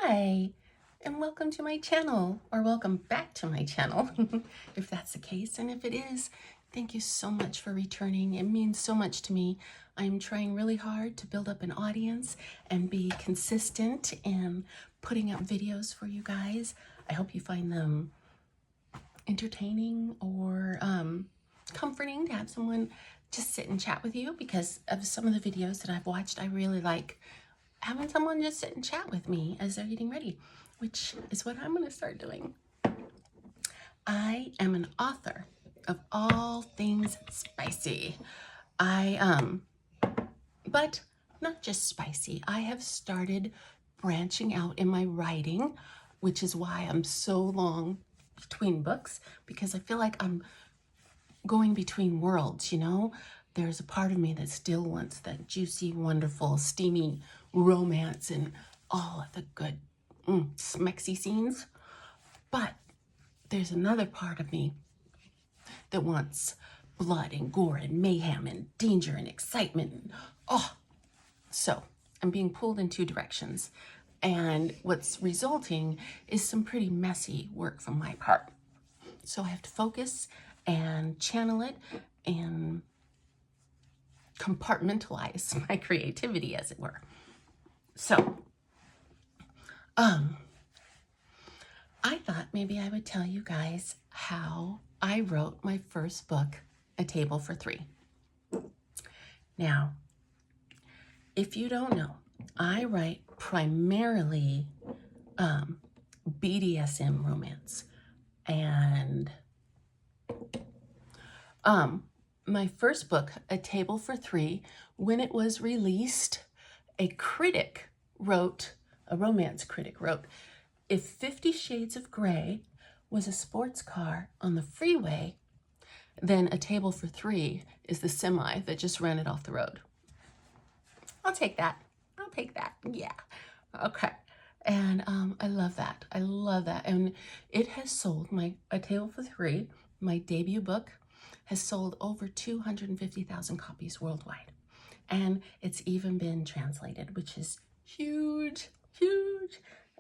Hi, and welcome to my channel, or welcome back to my channel, if that's the case. And if it is, thank you so much for returning. It means so much to me. I'm trying really hard to build up an audience and be consistent in putting up videos for you guys. I hope you find them entertaining or comforting to have someone just sit and chat with you, because of some of the videos that I've watched. I really like having someone just sit and chat with me as they're getting ready, which is what I'm going to start doing. I am an author of all things spicy. But not just spicy. I have started branching out in my writing, which is why I'm so long between books, because I feel like I'm going between worlds, you know? There's a part of me that still wants that juicy, wonderful, steamy romance and all of the good smexy scenes. But there's another part of me that wants blood and gore and mayhem and danger and excitement. So I'm being pulled in two directions. And what's resulting is some pretty messy work from my part. So I have to focus and channel it and compartmentalize my creativity, as it were. So, I thought maybe I would tell you guys how I wrote my first book, A Table for Three. Now, if you don't know, I write primarily BDSM romance. And my first book, A Table for Three, when it was released, a romance critic wrote, if 50 Shades of Grey was a sports car on the freeway, then A Table for Three is the semi that just ran it off the road. I'll take that. Yeah. Okay. And I love that. And it has sold, A Table for Three, my debut book, has sold over 250,000 copies worldwide. And it's even been translated, which is huge.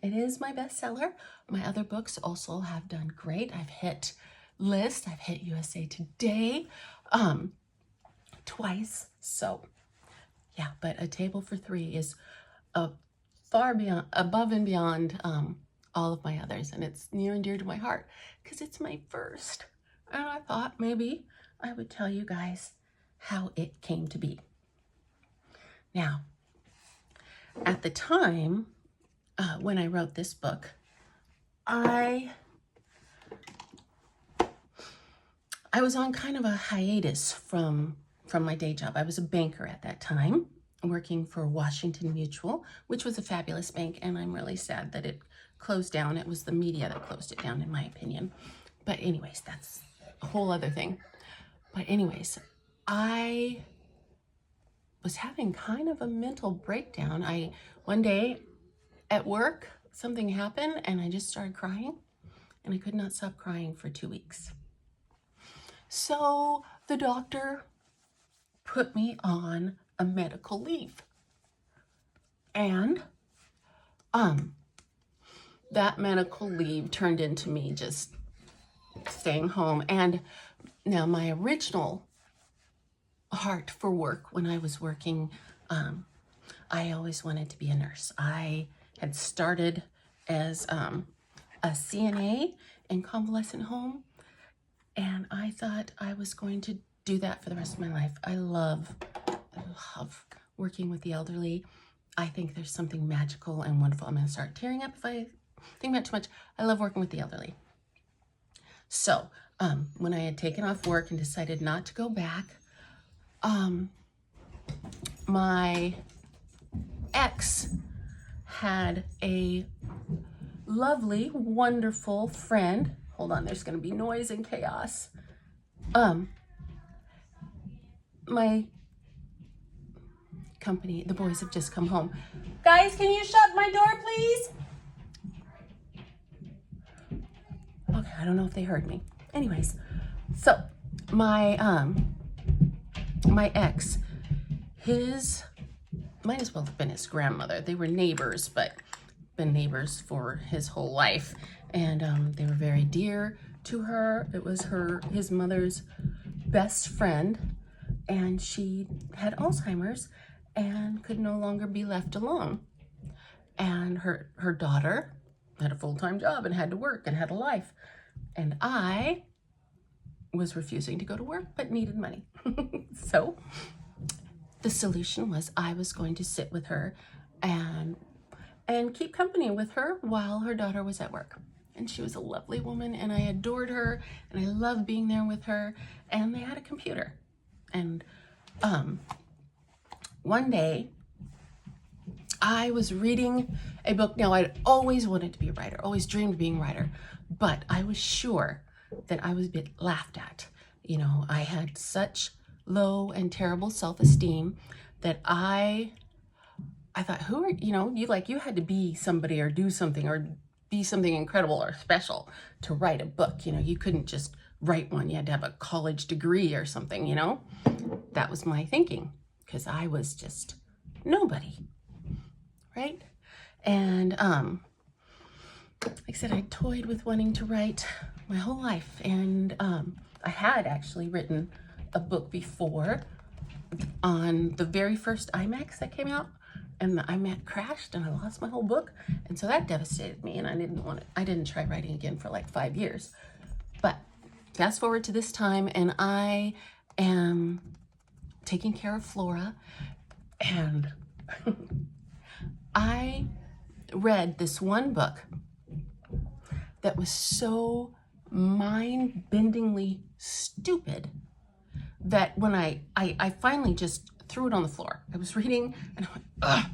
It is my bestseller. My other books also have done great. I've hit lists. I've hit USA Today twice. So yeah, but A Table for Three is far beyond, above and beyond all of my others. And it's near and dear to my heart because it's my first. And I thought maybe I would tell you guys how it came to be. Now, at the time when I wrote this book, I was on kind of a hiatus from my day job. I was a banker at that time, working for Washington Mutual, which was a fabulous bank, and I'm really sad that it closed down. It was the media that closed it down, in my opinion. But anyways, that's a whole other thing. But anyways, I was having kind of a mental breakdown. One day at work, something happened and I just started crying, and I could not stop crying for 2 weeks. So the doctor put me on a medical leave. And that medical leave turned into me just staying home. And now my original heart for work, when I was working, I always wanted to be a nurse. I had started as a CNA in convalescent home, and I thought I was going to do that for the rest of my life. I love working with the elderly. I think there's something magical and wonderful. I'm going to start tearing up if I think about it too much. I love working with the elderly. So when I had taken off work and decided not to go back, my ex had a lovely, wonderful friend. Hold on, there's going to be noise and chaos. My company, the boys have just come home. Guys, can you shut my door, please? Okay, I don't know if they heard me. Anyways, so my ex, might as well have been his grandmother. They were neighbors, but been neighbors for his whole life, and they were very dear to her. It was his mother's best friend, and she had Alzheimer's and could no longer be left alone. And her daughter had a full-time job and had to work and had a life. And I was refusing to go to work but needed money. So the solution was I was going to sit with her and keep company with her while her daughter was at work. And she was a lovely woman, and I adored her, and I loved being there with her. And they had a computer. And one day I was reading a book. Now, I'd always wanted to be a writer, always dreamed of being a writer, but I was sure that I was a bit laughed at. You know, I had such low and terrible self-esteem that I thought, who are, you had to be somebody or do something or be something incredible or special to write a book. You couldn't just write one. You had to have a college degree or something, That was my thinking, because I was just nobody, right? And like I said, I toyed with wanting to write my whole life, and I had actually written a book before on the very first iMacs that came out, and the iMac crashed and I lost my whole book, and so that devastated me, and I didn't try writing again for like 5 years. But fast forward to this time, and I am taking care of Flora, and I read this one book that was so mind-bendingly stupid that when I finally just threw it on the floor. I was reading and I went, ugh.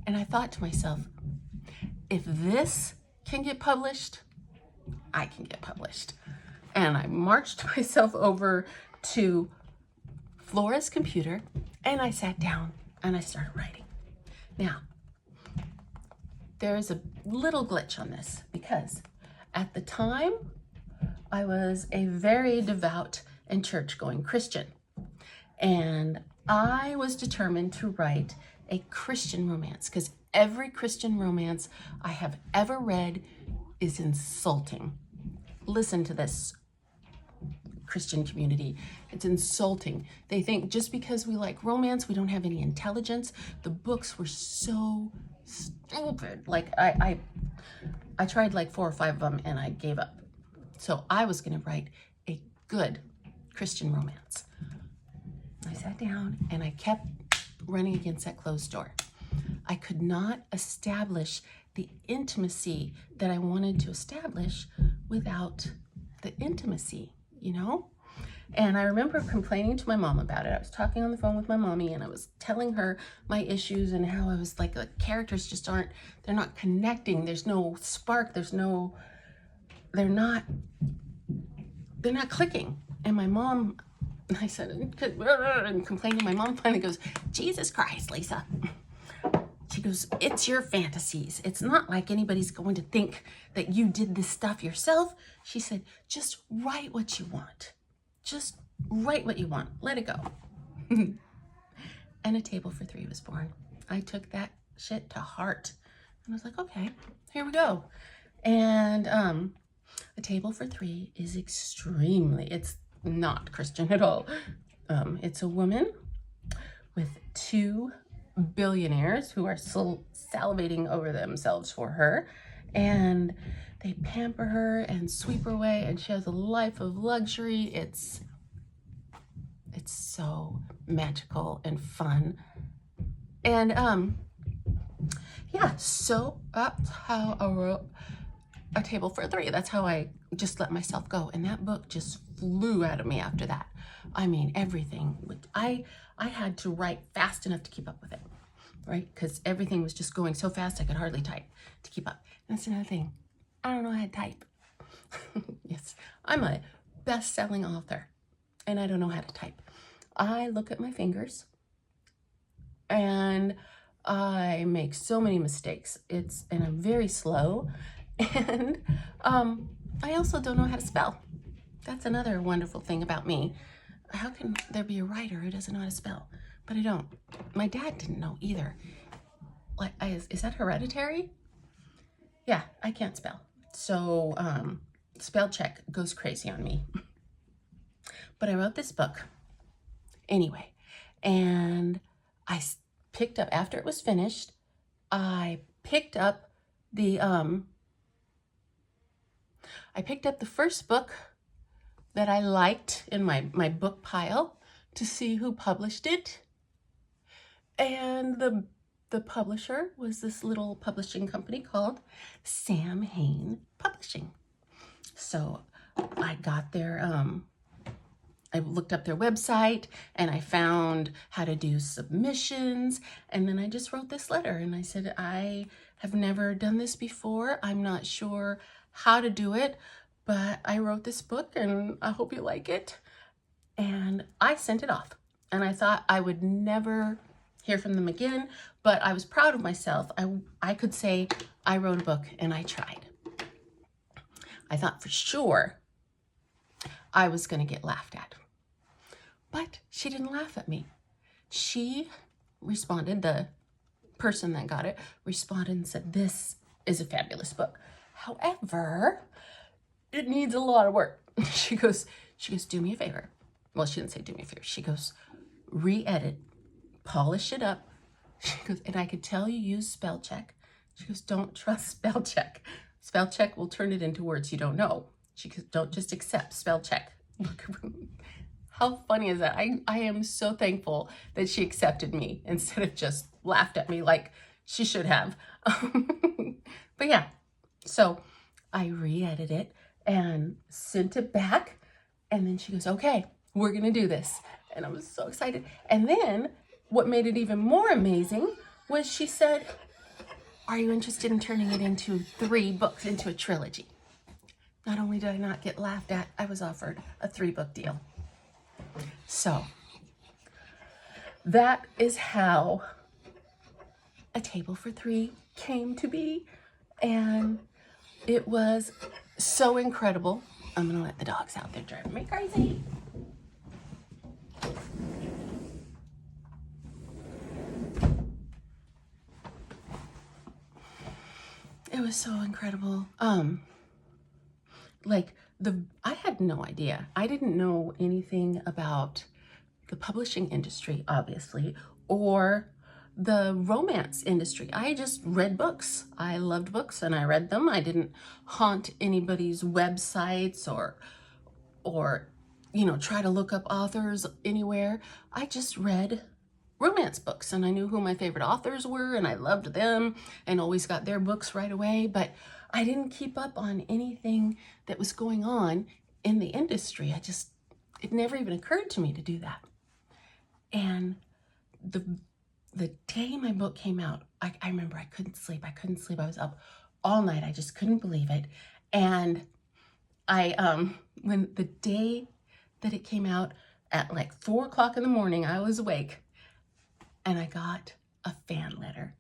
And I thought to myself, if this can get published, I can get published. And I marched myself over to Flora's computer, and I sat down and I started writing. Now, there is a little glitch on this, because at the time I was a very devout and church-going Christian, and I was determined to write a Christian romance, because every Christian romance I have ever read is insulting. Listen to this, Christian community. It's insulting. They think just because we like romance, we don't have any intelligence. The books were so stupid. Like I tried like 4 or 5 of them and I gave up. So I was going to write a good Christian romance. I sat down and I kept running against that closed door. I could not establish the intimacy that I wanted to establish without the intimacy, And I remember complaining to my mom about it. I was talking on the phone with my mommy, and I was telling her my issues and how I was like, the characters just they're not connecting. There's no spark. They're not clicking. And my mom, I said, and complaining, my mom finally goes, Jesus Christ, Lisa. She goes, it's your fantasies. It's not like anybody's going to think that you did this stuff yourself. She said, just write what you want. Just write what you want. Let it go. And A Table for Three was born. I took that shit to heart. And I was like, okay, here we go. And A Table for Three is it's not Christian at all. It's a woman with 2 billionaires who are salivating over themselves for her, and they pamper her and sweep her away, and she has a life of luxury. It's so magical and fun. And yeah, so that's how I wrote A Table for Three. That's how I just let myself go, and that book just flew out of me after that. I mean, everything. I had to write fast enough to keep up with it, right? Because everything was just going so fast I could hardly type to keep up. And that's another thing. I don't know how to type. Yes, I'm a best-selling author, and I don't know how to type. I look at my fingers, and I make so many mistakes. And I'm very slow, and I also don't know how to spell. That's another wonderful thing about me. How can there be a writer who doesn't know how to spell? But I don't. My dad didn't know either. Like, is that hereditary? Yeah, I can't spell. So spell check goes crazy on me. But I wrote this book anyway, and I picked up, after it was finished, I picked up the first book that I liked in my book pile to see who published it. And the publisher was this little publishing company called Samhain Publishing. So I got their I looked up their website and I found how to do submissions, and then I just wrote this letter and I said, I have never done this before. I'm not sure how to do it, but I wrote this book and I hope you like it. And I sent it off, and I thought I would never hear from them again, but I was proud of myself. I could say I wrote a book and I tried. I thought for sure I was going to get laughed at. But she didn't laugh at me. She responded, the person that got it responded and said, this is a fabulous book. However, it needs a lot of work. She goes, do me a favor. Well, she didn't say do me a favor. She goes, re-edit, polish it up. She goes, and I could tell you use spell check. She goes, don't trust spell check. Spell check will turn it into words you don't know. She goes, don't just accept spell check. How funny is that? I am so thankful that she accepted me instead of just laughed at me like she should have. But yeah, so I re-edited it and sent it back. And then she goes, okay, we're going to do this. And I was so excited. And then what made it even more amazing was she said, are you interested in turning it into 3 books, into a trilogy? Not only did I not get laughed at, I was offered a 3-book deal. So that is how A Table for Three came to be. And it was so incredible. I'm going to let the dogs out. They're driving me crazy. It was so incredible. I had no idea. I didn't know anything about the publishing industry, obviously, or the romance industry. I just read books. I loved books and I read them. I didn't haunt anybody's websites or try to look up authors anywhere. I just read romance books, and I knew who my favorite authors were, and I loved them and always got their books right away, but I didn't keep up on anything that was going on in the industry. It never even occurred to me to do that. And the day my book came out, I remember I couldn't sleep. I was up all night. I just couldn't believe it. And when the day that it came out at like 4 o'clock in the morning, I was awake and I got a fan letter.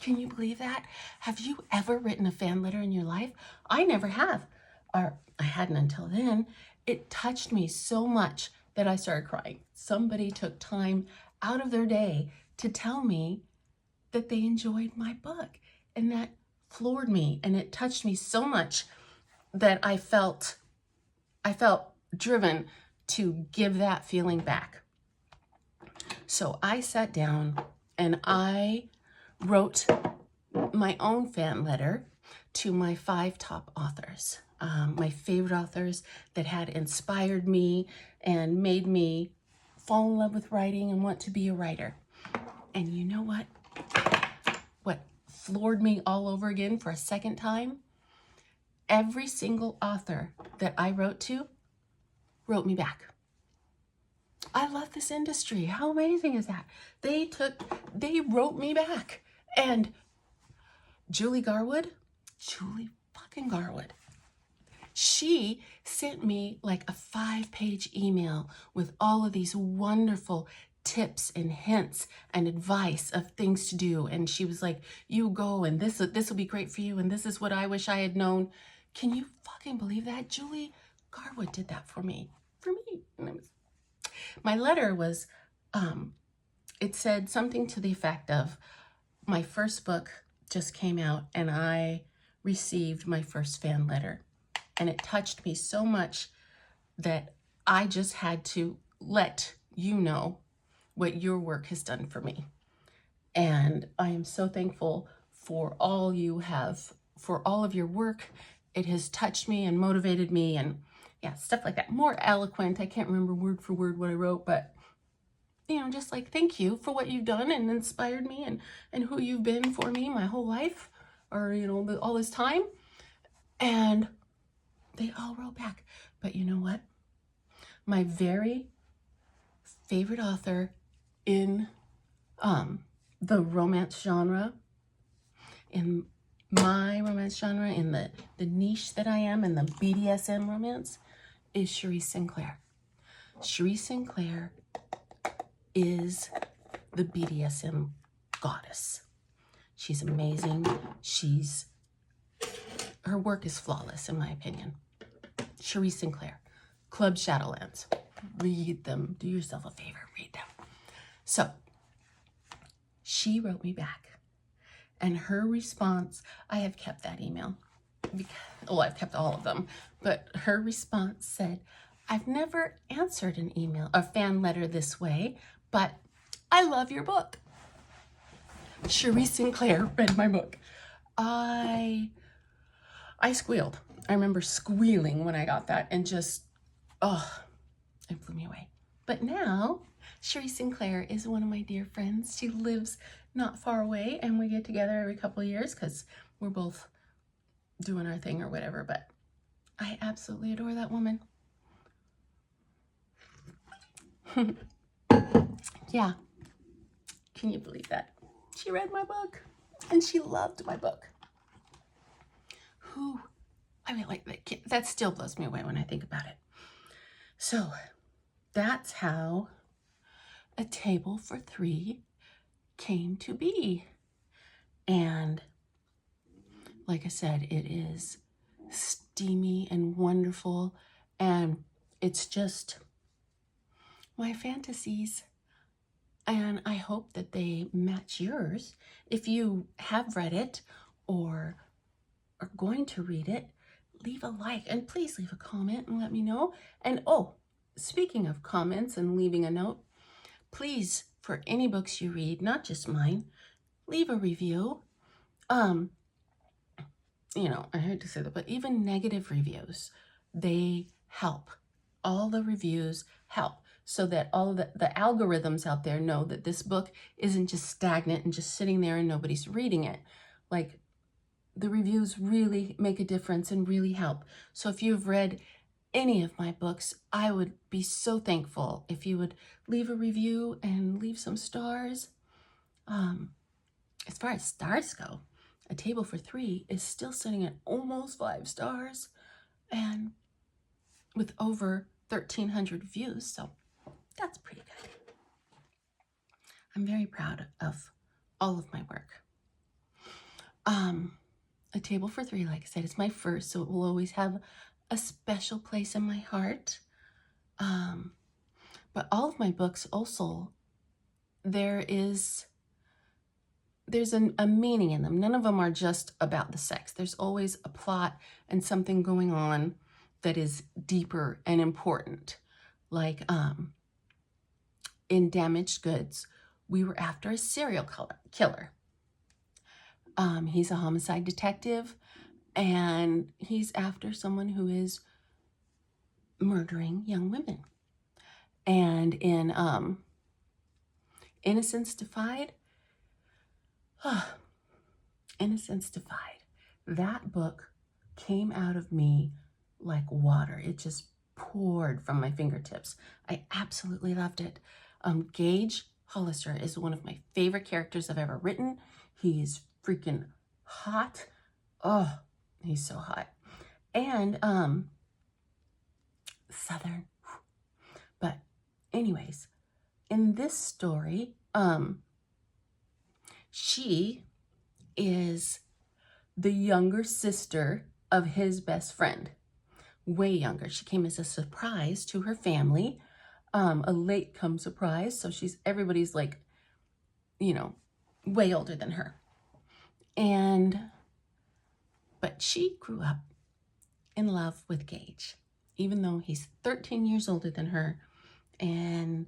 Can you believe that? Have you ever written a fan letter in your life? I never have, or I hadn't until then. It touched me so much that I started crying. Somebody took time out of their day to tell me that they enjoyed my book, and that floored me, and it touched me so much that I felt driven to give that feeling back. So I sat down and I wrote my own fan letter to my 5 top authors, my favorite authors that had inspired me and made me fall in love with writing and want to be a writer. And you know what? What floored me all over again for a second time? Every single author that I wrote to wrote me back. I love this industry. How amazing is that? They wrote me back. And Julie fucking Garwood, she sent me like a 5-page email with all of these wonderful tips and hints and advice of things to do. And she was like, you go and this will be great for you. And this is what I wish I had known. Can you fucking believe that? Julie Garwood did that for me. And my letter was, it said something to the effect of, my first book just came out, and I received my first fan letter. And it touched me so much that I just had to let you know what your work has done for me. And I am so thankful for all you have, for all of your work. It has touched me and motivated me, and yeah, stuff like that. More eloquent. I can't remember word for word what I wrote, but just like, thank you for what you've done and inspired me, and who you've been for me my whole life, or all this time. And they all wrote back. But you know what? My very favorite author in the romance genre, in my romance genre, in the niche that I am, in the BDSM romance, is Cherise Sinclair. Cherise Sinclair is the BDSM goddess. She's amazing. Her work is flawless, in my opinion. Cherise Sinclair, Club Shadowlands. Read them. Do yourself a favor. Read them. So, she wrote me back. And her response, I have kept that email. I've kept all of them. But her response said, I've never answered an email, a fan letter this way, but I love your book. Cherise Sinclair read my book. I squealed. I remember squealing when I got that, and just, it blew me away. But now, Cherise Sinclair is one of my dear friends. She lives not far away, and we get together every couple of years because we're both doing our thing or whatever. But I absolutely adore that woman. Yeah. Can you believe that? She read my book, and she loved my book. That still blows me away when I think about it. So that's how A Table for Three came to be. And like I said, it is steamy and wonderful, and it's just my fantasies. And I hope that they match yours. If you have read it or are going to read it, leave a like, and please leave a comment and let me know. And speaking of comments and leaving a note, please, for any books you read, not just mine, leave a review. I hate to say that, but even negative reviews, they help. All the reviews help, so that all the algorithms out there know that this book isn't just stagnant and just sitting there and nobody's reading it. Like, the reviews really make a difference and really help. So if you've read any of my books, I would be so thankful if you would leave a review and leave some stars. As far as stars go, A Table for Three is still sitting at almost 5 stars, and with over 1,300 views, so that's pretty good. I'm very proud of all of my work. A Table for Three, like I said, is my first, so it will always have a special place in my heart. But all of my books also, there's a meaning in them. None of them are just about the sex. There's always a plot and something going on that is deeper and important. Like in Damaged Goods, we were after a serial killer. He's a homicide detective, and he's after someone who is murdering young women. And in Innocence Defied, that book came out of me like water. It just poured from my fingertips. I absolutely loved it. Gage Hollister is one of my favorite characters I've ever written. He's freaking hot. Oh, he's so hot. And Southern. But anyways, in this story, she is the younger sister of his best friend. Way younger. She came as a surprise to her family. A late come surprise. So everybody's like, way older than her. But she grew up in love with Gage, even though he's 13 years older than her. And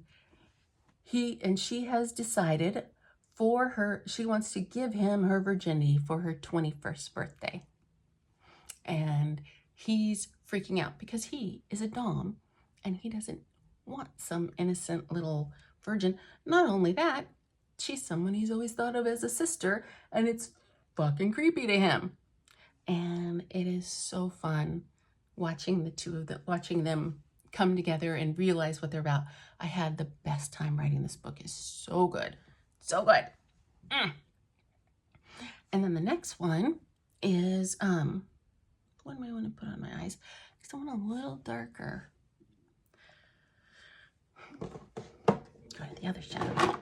she has decided she wants to give him her virginity for her 21st birthday. And he's freaking out because he is a dom and he doesn't want some innocent little virgin. Not only that, she's someone he's always thought of as a sister, and it's fucking creepy to him. And it is so fun watching watching them come together and realize what they're about. I had the best time writing this book. It's so good. So good. And then the next one is, what do I want to put on my eyes? Because I want a little darker. Go to the other shadow.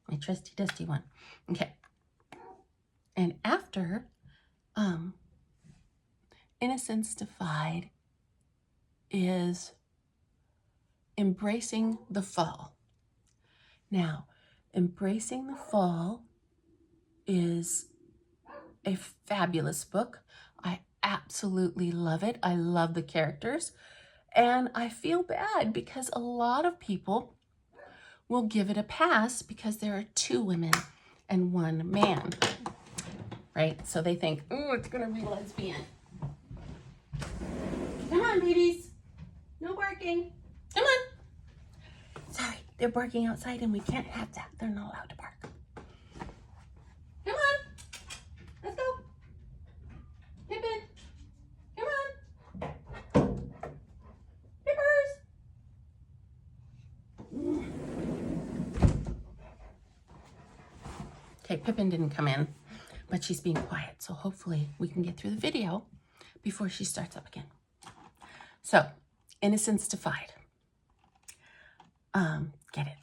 My trusty dusty one. Okay. And after Innocence Defied is Embracing the Fall. Now, Embracing the Fall is a fabulous book. I absolutely love it. I love the characters. And I feel bad because a lot of people will give it a pass because there are 2 women and 1 man, right? So they think, oh, it's going to be lesbian. Come on, babies. No barking. Come on. Sorry, they're barking outside and we can't have that. They're not allowed to bark. Come on. Let's go. Pippin. Come on. Pippers. Okay, Pippin didn't come in, but she's being quiet. So hopefully we can get through the video before she starts up again. So, Innocence Defied. Get it.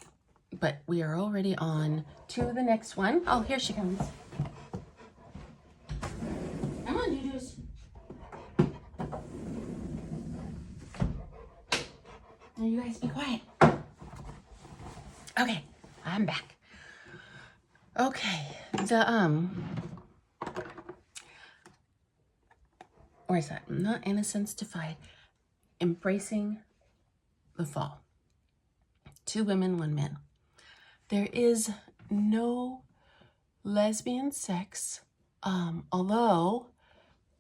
But we are already on to the next one. Oh, here she comes. Come on, Doodles. Now you guys be quiet. Okay, I'm back. Okay, where is that? Not Innocence Defied. Embracing the Fall. 2 women, 1 man. There is no lesbian sex, although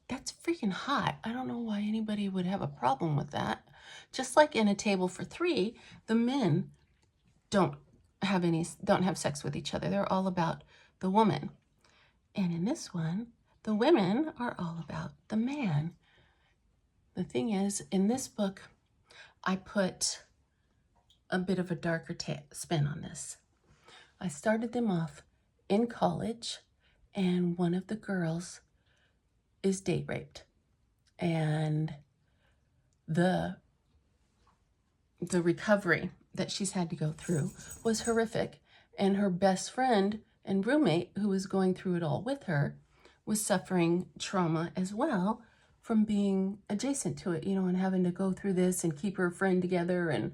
that's freaking hot. I don't know why anybody would have a problem with that. Just like in A Table for 3, the men don't have sex with each other. They're all about the woman. And in this one, the women are all about the man. The thing is, in this book, I put a bit of a darker spin on this. I started them off in college, and one of the girls is date raped. And the recovery that she's had to go through was horrific. And her best friend and roommate, who was going through it all with her, was suffering trauma as well from being adjacent to it, and having to go through this and keep her friend together. And,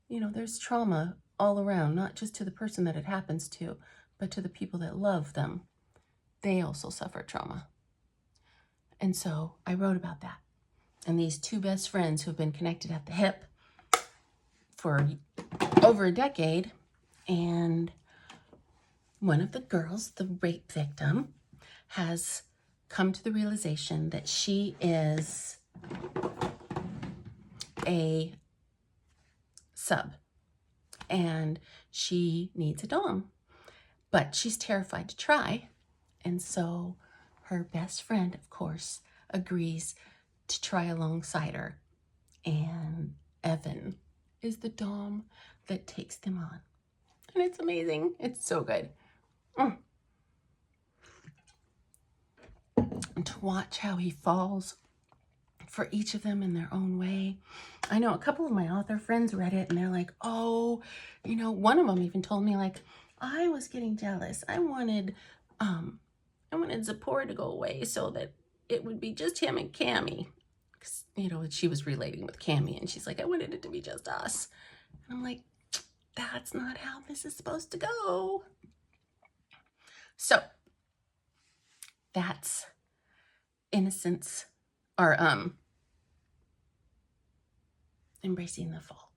there's trauma all around, not just to the person that it happens to, but to the people that love them. They also suffer trauma. And so I wrote about that. And these 2 best friends who have been connected at the hip for over a decade, and one of the girls, the rape victim, has come to the realization that she is a sub and she needs a dom, but she's terrified to try. And so her best friend, of course, agrees to try alongside her. And Evan is the dom that takes them on. And it's amazing. It's so good. And to watch how he falls for each of them in their own way. I know a couple of my author friends read it and they're like, oh, one of them even told me, like, I was getting jealous. I wanted Zipporah to go away so that it would be just him and Cammie. Because, she was relating with Cammie, and she's like, I wanted it to be just us. And I'm like, that's not how this is supposed to go. So that's innocence, or embracing the fall.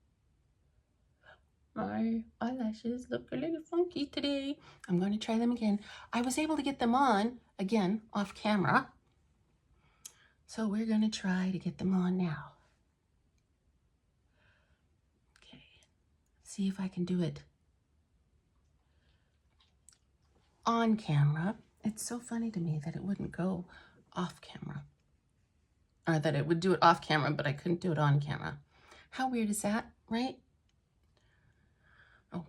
My eyelashes look a little funky today. I'm going to try them again. I was able to get them on again off camera, so we're going to try to get them on now. Okay, see if I can do it on camera. It's so funny to me that it wouldn't go off camera, or that it would do it off camera, but I couldn't do it on camera. How weird is that, right? Oh,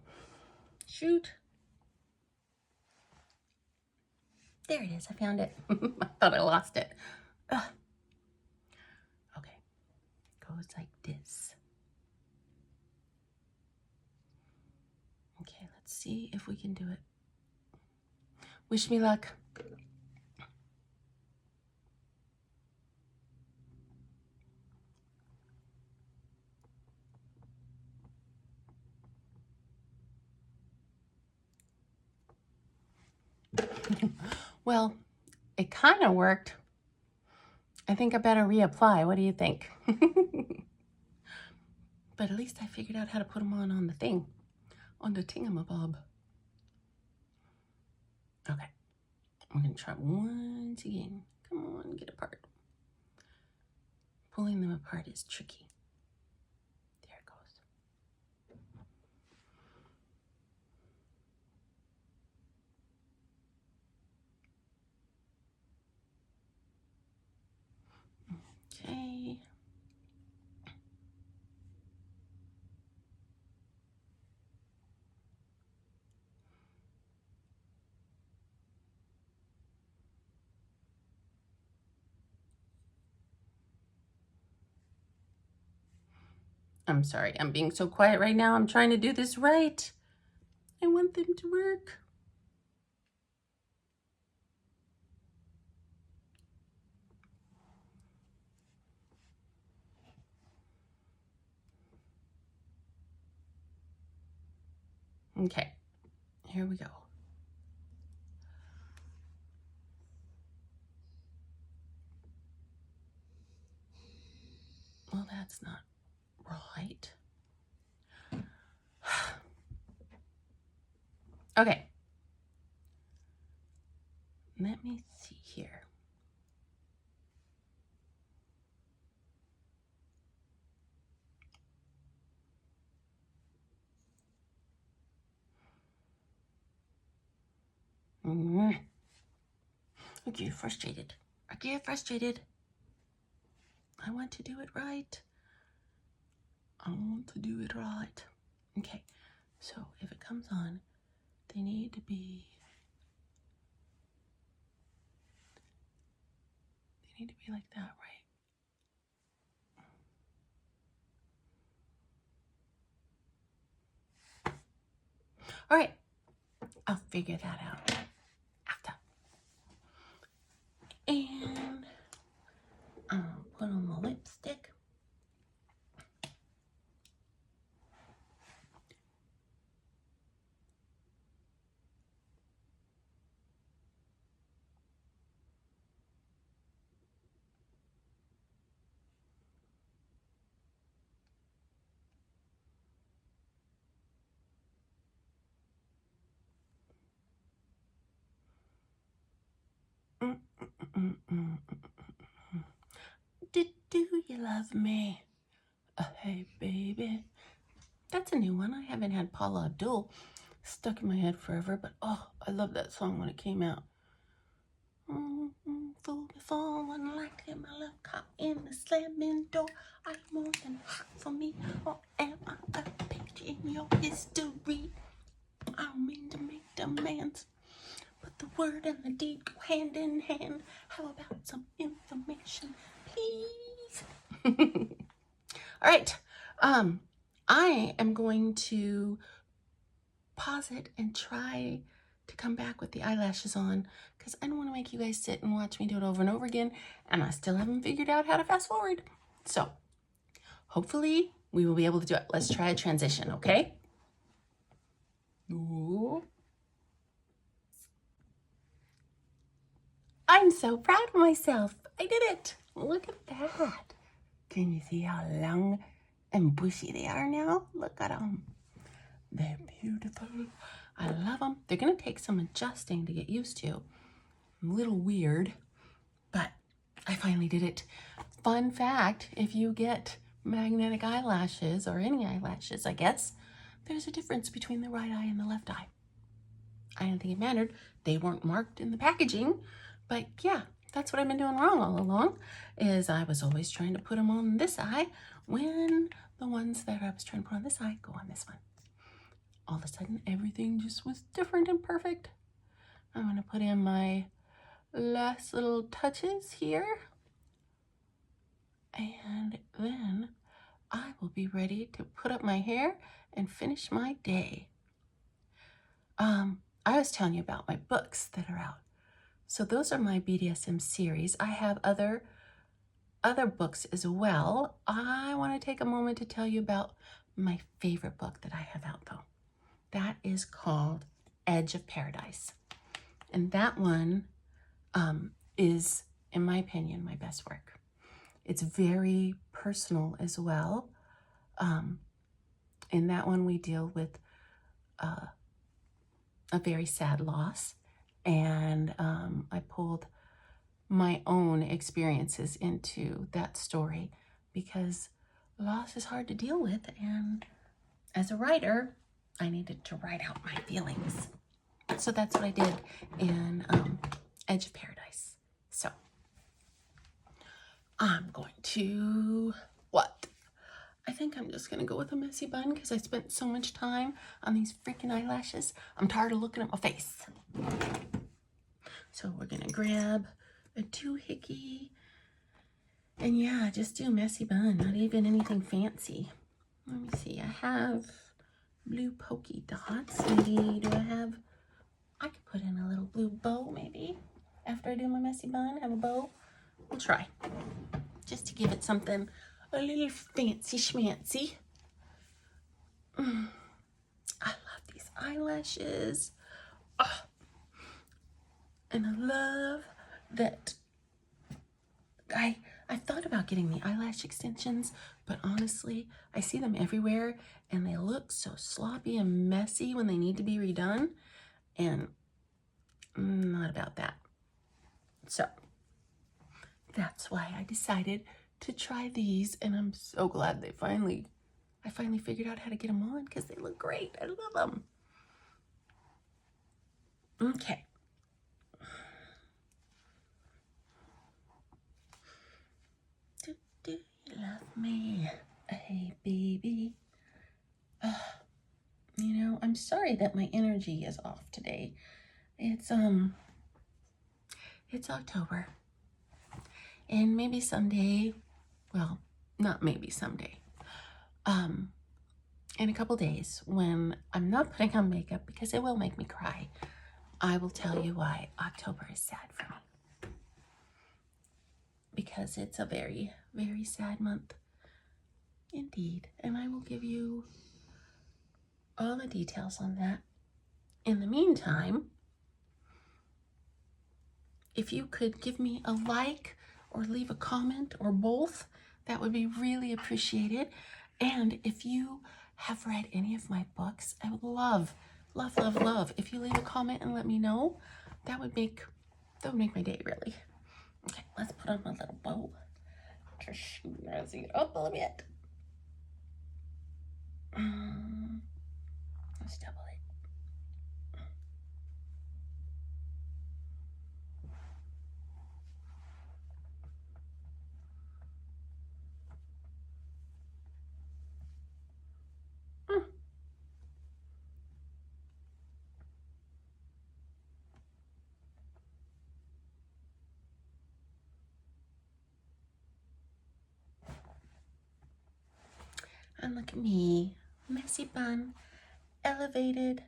shoot. There it is, I found it. I thought I lost it. Ugh. Okay, goes like this. Okay, let's see if we can do it. Wish me luck. Well, it kind of worked. I think I better reapply. What do you think? But at least I figured out how to put them on the thing, on the tingamabob. Okay, we're gonna try once again. Come on, get apart. Pulling them apart is tricky. There it goes. Okay. I'm sorry, I'm being so quiet right now. I'm trying to do this right. I want them to work. Okay, here we go. Well, that's not right. Okay. Let me see here. I get frustrated. I get frustrated. I want to do it right. I want to do it right. Okay, so if it comes on, they need to be like that, right? All right, I'll figure that out after. And I'll put on my lipstick. Do you love me? Hey, baby. That's a new one. I haven't had Paula Abdul stuck in my head forever, but oh, I love that song when it came out. Fool before one like him, my love caught in the slamming door. Are you more than hot for me, or am I a page in your history? I don't mean to make demands, but the word and the deed go hand in hand. How about some information, please? All right. I am going to pause it and try to come back with the eyelashes on, because I don't want to make you guys sit and watch me do it over and over again, and I still haven't figured out how to fast forward. So hopefully we will be able to do it. Let's try a transition, okay? Ooh. I'm so proud of myself. I did it. Look at that. Can you see how long and bushy they are now? Look at them. They're beautiful. I love them. They're going to take some adjusting to get used to. A little weird, but I finally did it. Fun fact, if you get magnetic eyelashes, or any eyelashes, I guess, there's a difference between the right eye and the left eye. I didn't think it mattered. They weren't marked in the packaging, but yeah, that's what I've been doing wrong all along, is I was always trying to put them on this eye when the ones that I was trying to put on this eye go on this one. All of a sudden, everything just was different and perfect. I'm going to put in my last little touches here. And then I will be ready to put up my hair and finish my day. I was telling you about my books that are out. So those are my BDSM series. I have other books as well. I want to take a moment to tell you about my favorite book that I have out, though. That is called Edge of Paradise. And that one is, in my opinion, my best work. It's very personal as well. In that one, we deal with a very sad loss. And I pulled my own experiences into that story because loss is hard to deal with. And as a writer, I needed to write out my feelings. So that's what I did in Edge of Paradise. So I'm going to, I think I'm just going to go with a messy bun because I spent so much time on these freaking eyelashes. I'm tired of looking at my face. So we're going to grab a doohickey. And yeah, just do a messy bun, not even anything fancy. Let me see, I have blue polka dots. Maybe I could put in a little blue bow maybe. After I do my messy bun, have a bow. We'll try. Just to give it something a little fancy schmancy. I love these eyelashes. Oh. And I love that I thought about getting the eyelash extensions, but honestly, I see them everywhere and they look so sloppy and messy when they need to be redone, and I'm not about that. So that's why I decided to try these, and I'm so glad I finally figured out how to get them on because they look great. I love them. Okay. Do you love me? Hey, baby. You know, I'm sorry that my energy is off today. It's October. And maybe someday, well, not maybe someday, in a couple days when I'm not putting on makeup because it will make me cry, I will tell you why October is sad for me. Because it's a very, very sad month indeed. And I will give you all the details on that. In the meantime, if you could give me a like or leave a comment or both, that would be really appreciated. And if you have read any of my books, I would love, love, love, love if you leave a comment and let me know. That would make my day, really. Okay, let's put on my little bow to schmazz it up a little bit. Let's double it. And look at me, messy bun, elevated.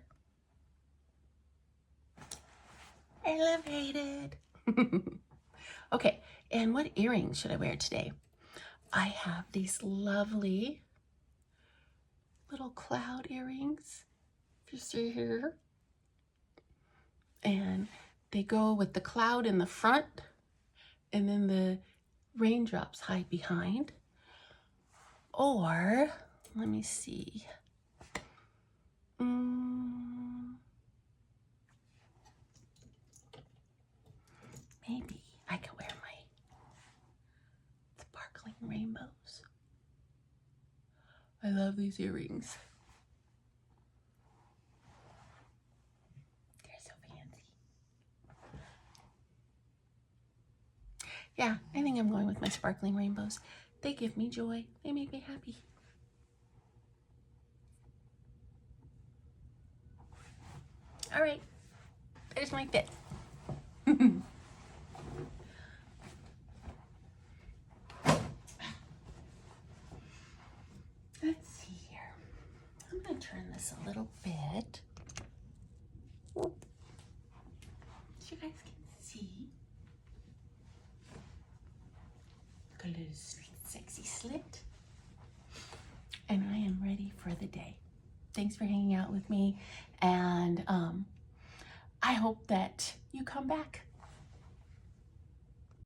Okay, and what earrings should I wear today? I have these lovely little cloud earrings, if you see here. And they go with the cloud in the front and then the raindrops hide behind. Or, let me see. Maybe I could wear my sparkling rainbows. I love these earrings. They're so fancy. Yeah, I think I'm going with my sparkling rainbows. They give me joy. They make me happy. All right, there's my fit. Let's see here. I'm going to turn this a little bit so you guys can see. Look, a little sweet, sexy slit. And I am ready for the day. Thanks for hanging out with me, and I hope that you come back.